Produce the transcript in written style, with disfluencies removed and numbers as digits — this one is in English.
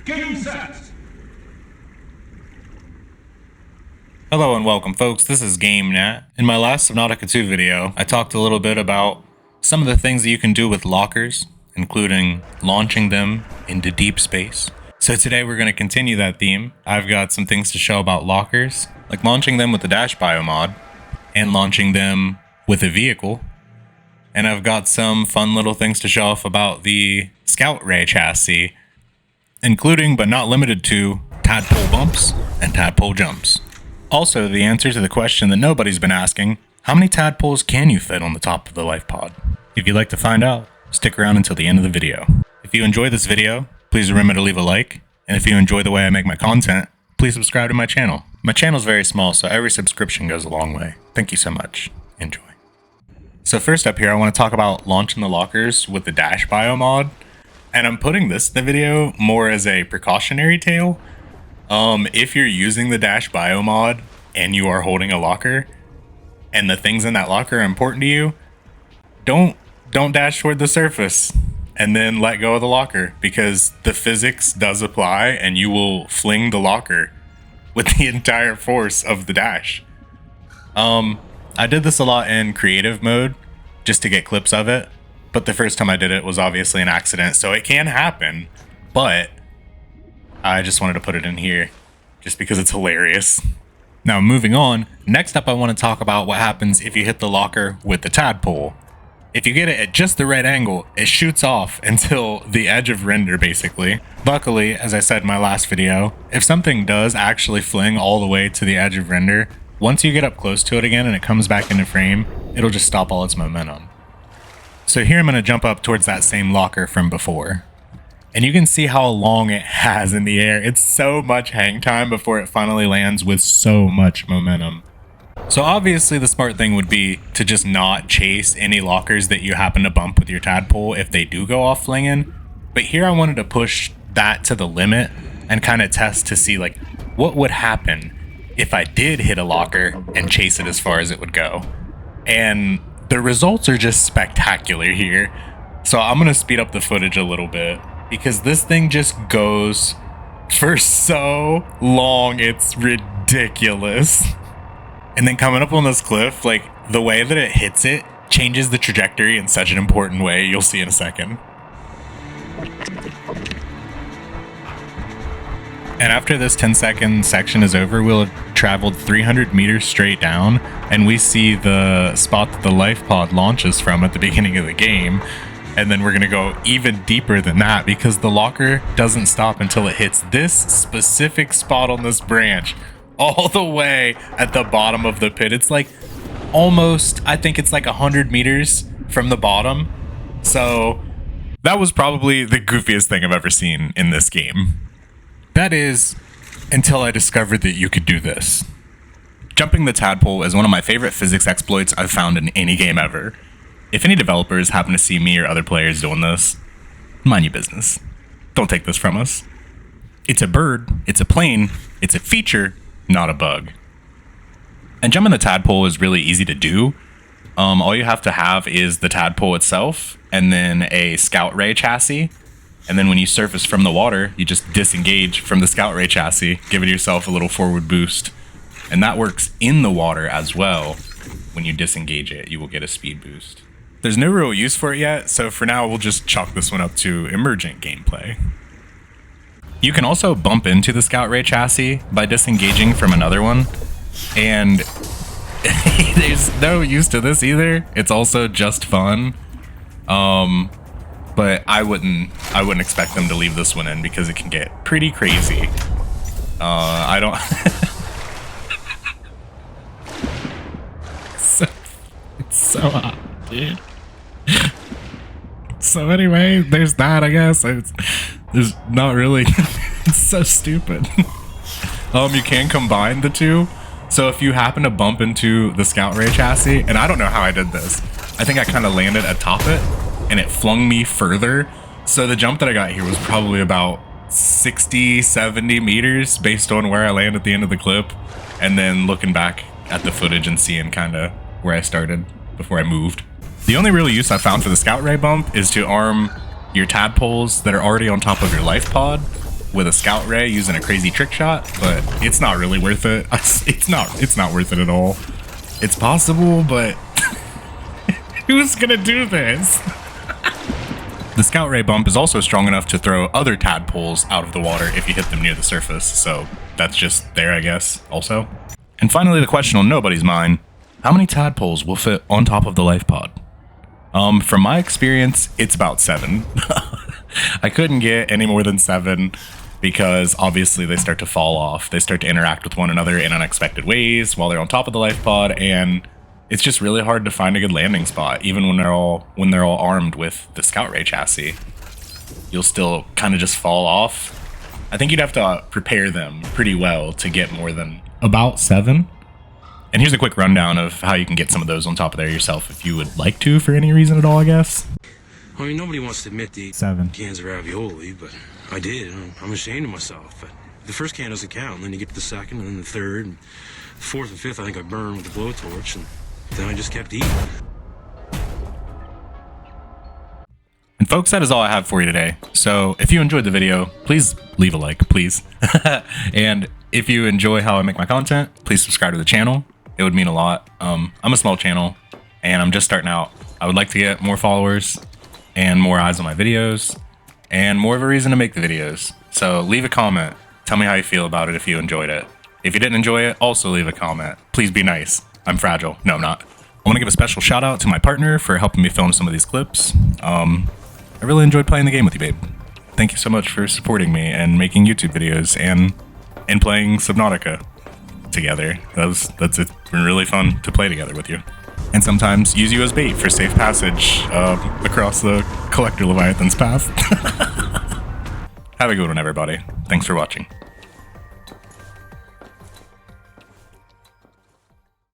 Game set! Hello and welcome folks, this is GameNat. In my last Subnautica 2 video, I talked a little bit about some of the things that you can do with lockers, including launching them into deep space. So today we're going to continue that theme. I've got some things to show about lockers, like launching them with the dash biomod, and launching them with a vehicle. And I've got some fun little things to show off about the Scout Ray chassis, including but not limited to tadpole bumps and tadpole jumps. Also, the answer to the question that nobody's been asking, how many tadpoles can you fit on the top of the life pod? If you'd like to find out, stick around until the end of the video. If you enjoy this video, please remember to leave a like, and if you enjoy the way I make my content, please subscribe to my channel. My channel's very small, so every subscription goes a long way. Thank you so much. Enjoy. So first up here, I want to talk about launching the lockers with the dash biomod. And I'm putting this in the video more as a precautionary tale. If you're using the dash biomod and you are holding a locker and the things in that locker are important to you, don't dash toward the surface and then let go of the locker, because the physics does apply and you will fling the locker with the entire force of the dash. I did this a lot in creative mode just to get clips of it, but the first time I did it was obviously an accident, so it can happen, but I just wanted to put it in here just because it's hilarious. Now moving on, next up I want to talk about what happens if you hit the locker with the tadpole. If you get it at just the right angle, it shoots off until the edge of render basically. Luckily, as I said in my last video, if something does actually fling all the way to the edge of render, once you get up close to it again and it comes back into frame, it'll just stop all its momentum. So here I'm going to jump up towards that same locker from before. And you can see how long it has in the air. It's so much hang time before it finally lands with so much momentum. So obviously the smart thing would be to just not chase any lockers that you happen to bump with your tadpole if they do go off flinging. But here I wanted to push that to the limit and kind of test to see like what would happen if I did hit a locker and chase it as far as it would go. And the results are just spectacular here. So I'm going to speed up the footage a little bit because this thing just goes for so long, it's ridiculous. And then coming up on this cliff, like the way that it hits it changes the trajectory in such an important way. You'll see in a second. And after this 10-second section is over, we'll have traveled 300 meters straight down, and we see the spot that the life pod launches from at the beginning of the game. And then we're going to go even deeper than that because the locker doesn't stop until it hits this specific spot on this branch, all the way at the bottom of the pit. It's like almost, I think it's like 100 meters from the bottom. So that was probably the goofiest thing I've ever seen in this game. That is, until I discovered that you could do this. Jumping the tadpole is one of my favorite physics exploits I've found in any game ever. If any developers happen to see me or other players doing this, mind your business. Don't take this from us. It's a bird, it's a plane, it's a feature, not a bug. And jumping the tadpole is really easy to do. All you have to have is the tadpole itself, and then a Scout Ray chassis. And then when you surface from the water, you just disengage from the Scout Ray chassis, giving yourself a little forward boost. And that works in the water as well. When you disengage it, you will get a speed boost. There's no real use for it yet, so for now we'll just chalk this one up to emergent gameplay. You can also bump into the Scout Ray chassis by disengaging from another one. And there's no use to this either. It's also just fun. But I wouldn't expect them to leave this one in because it can get pretty crazy. I don't. It's so hot, dude. So anyway, there's that. I guess there's not really. It's so stupid. You can combine the two. So if you happen to bump into the Scout Ray chassis, and I don't know how I did this. I think I kind of landed atop it, and it flung me further. So the jump that I got here was probably about 60, 70 meters based on where I land at the end of the clip. And then looking back at the footage and seeing kind of where I started before I moved. The only real use I found for the Scout Ray bump is to arm your tadpoles that are already on top of your life pod. with a scout ray using a crazy trick shot, but it's not really worth it. It's not worth it at all. It's possible, but who's gonna do this? The scout ray bump is also strong enough to throw other tadpoles out of the water if you hit them near the surface, so that's just there, I guess, also. And finally, the question on nobody's mind, how many tadpoles will fit on top of the life pod? From my experience, it's about 7. I couldn't get any more than 7 because obviously they start to fall off. They start to interact with one another in unexpected ways while they're on top of the life pod, and it's just really hard to find a good landing spot, even when they're all armed with the scout ray chassis. You'll still kind of just fall off. I think you'd have to prepare them pretty well to get more than about 7. And here's a quick rundown of how you can get some of those on top of there yourself if you would like to for any reason at all, I guess. I mean, nobody wants to admit the 7 cans of ravioli, but I did. I'm ashamed of myself. But the first can doesn't count, and then you get to the second, and then the third, and the fourth and fifth I think I burned with the blowtorch, and then I just kept eating. And folks, that is all I have for you today. So if you enjoyed the video, please leave a like, please. And if you enjoy how I make my content, please subscribe to the channel. It would mean a lot. I'm a small channel and I'm just starting out. I would like to get more followers and more eyes on my videos and more of a reason to make the videos. So leave a comment. Tell me how you feel about it if you enjoyed it. If you didn't enjoy it, also leave a comment. Please be nice. I'm fragile. No, I'm not. I want to give a special shout out to my partner for helping me film some of these clips. I really enjoyed playing the game with you, babe. Thank you so much for supporting me and making YouTube videos and playing Subnautica together. It's been really fun to play together with you. And sometimes use you as bait for safe passage across the Collector Leviathan's path. Have a good one, everybody. Thanks for watching.